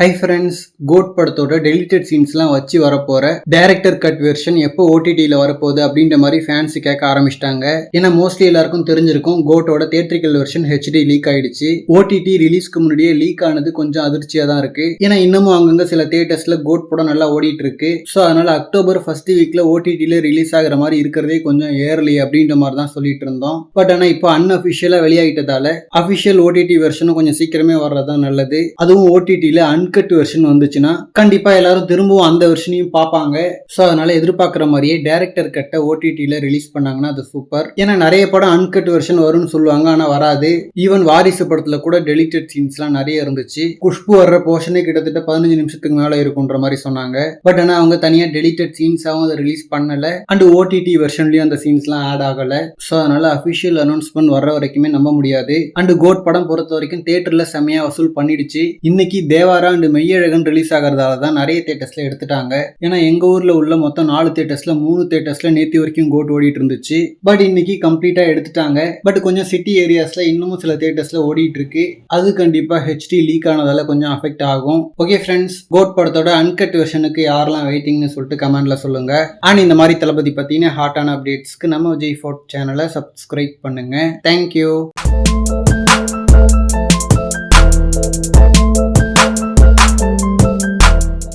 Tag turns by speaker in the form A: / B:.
A: Hi friends, code படத்தோட deleted சீன்ஸ்லாம் வச்சு வரப்போற டைரக்டர் கட் வெர்ஷன் எப்போ ஓடிடியில் வரப்போகுது அப்படின்ற மாதிரி ஃபேன்ஸ் கேட்க ஆரம்பிச்சிட்டாங்க. ஏன்னா மோஸ்ட்லி எல்லாருக்கும் தெரிஞ்சிருக்கும் கோட்டோட தியேட்ரிக்கல் வெர்ஷன் ஹெச்டி லீக் ஆயிடுச்சு. ஓடிடி ரிலீஸ்க்கு முன்னாடியே லீக் ஆனது கொஞ்சம் அதிர்ச்சியாக தான் இருக்கு. ஏன்னா இன்னமும் அங்கங்க சில தியேட்டர்ஸ்ல கோட் படம் நல்லா ஓடிட்டு இருக்கு. ஸோ அதனால அக்டோபர் ஃபர்ஸ்ட் வீக்ல ஓடிடியில் ரிலீஸ் ஆகிற மாதிரி இருக்கிறதே கொஞ்சம் ஏர்லி அப்படின்ற மாதிரி தான் சொல்லிட்டு இருந்தோம். பட் ஆனால் இப்போ அன்அஃபிஷியலாக வெளியாகிட்டதால அஃபிஷியல் ஓடிடி வெர்ஷனும் கொஞ்சம் சீக்கிரமே வர்றதுதான் நல்லது. அதுவும் ஓடிடியில் அன்கட் வெர்ஷன் வந்துச்சுன்னா கண்டிப்பா எல்லாரும் திரும்பவும் அந்த வெர்ஷனையும் பார்ப்பாங்க. ஸோ அதனால எதிர்பார்க்குற மாதிரியே டைரக்டர் கட்டை ஓடிடியில் ரிலீஸ் பண்ணாங்கன்னா அது சூப்பர். ஏன்னா நிறைய படம் அன்கட் வெர்ஷன் வரும்னு சொல்லுவாங்க, ஆனால் வராது. ஈவன் வாரிசு படத்துல கூட டெலிட்டட் சீன்ஸ்லாம் நிறைய இருந்துச்சு. குஷ்பு வர்ற போர்ஷனே கிட்டத்தட்ட 15 நிமிஷத்துக்கு மேல இருக்குன்ற மாதிரி சொன்னாங்க. பட் ஆனால் அவங்க தனியா டெலிட்டட் சீன்ஸாகவும் அதை ரிலீஸ் பண்ணல. அண்ட் ஓடிடி வெர்ஷன்லயும் அந்த சீன்ஸ்லாம் ஆட் ஆகல. ஸோ அதனால அஃபிஷியல் அனௌன்ஸ்மெண்ட் வர்ற வரைக்குமே நம்ப முடியாது. அண்ட் கோட் படம் பொறுத்த வரைக்கும் தியேட்டர்ல செமையா வசூல் பண்ணிடுச்சு. இன்னைக்கு தேவாரா அண்ட் மெய்யழகன் ரிலீஸ் ஆகிறதால தான் நிறைய தியேட்டர்ஸ்ல எடுத்துட்டாங்க. ஏன்னா எங்க ஊர்ல உள்ள மொத்தம் 4 தியேட்டர்ஸ்ல 3 தியேட்டர்ஸ்ல நேத்தி வரைக்கும் கோட் ஓடிட்டு இருந்துச்சு. பட் இன்னைக்கு கம்ப்ளீட்டா எடுத்துட்டாங்க. பட் கொஞ்சம் சிட்டி ஏரியாஸ்ல இன்னமும் சில தியேட்டர்ஸ்ல ஓடிட்டு இருக்கு. அது கண்டிப்பா ஹெச்டி லீக் ஆனதால கொஞ்சம் அஃபெக்ட் ஆகும். ஓகே ஃப்ரெண்ட்ஸ், கோட் படத்தோட அன்கட் வெர்ஷனுக்கு யாரெல்லாம் வெயிட்டிங்னு சொல்லிட்டு கமெண்ட்ல சொல்லுங்க. அண்ட் இந்த மாதிரி தளபதி பத்தின ஹாட்டான அப்டேட்ஸ்க்கு நம்ம விஜய் ஃபோர்ட் சேனலை சப்ஸ்கிரைப் பண்ணுங்க. தேங்க்யூ.